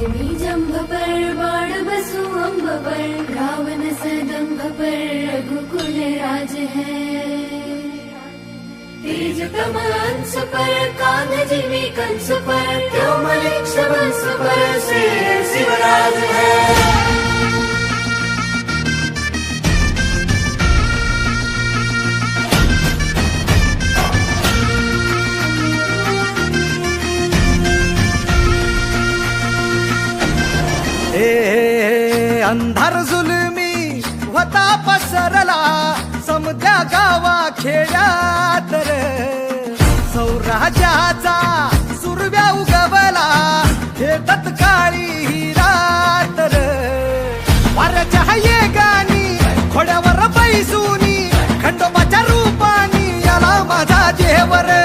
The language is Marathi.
मी जंभ पर बाण बसू अम्ब पर, रावण सदंभ पर रघुकुल राज है। तेज कमल अंश पर, कान जिमी कंस पर, क्यों मलिक्ष वंश पर से शिवराज है। अंधार जुलमी होता पसरला, समद्या गावा खेड्यात रे, सौराज्याचा सुरव्या उगवला, हे तत्काळी हिरात रे। वाऱ्याच्या येगानी घोड्यावर बैसूनी, खंडोबाच्या रूपानी आला माझा देवर।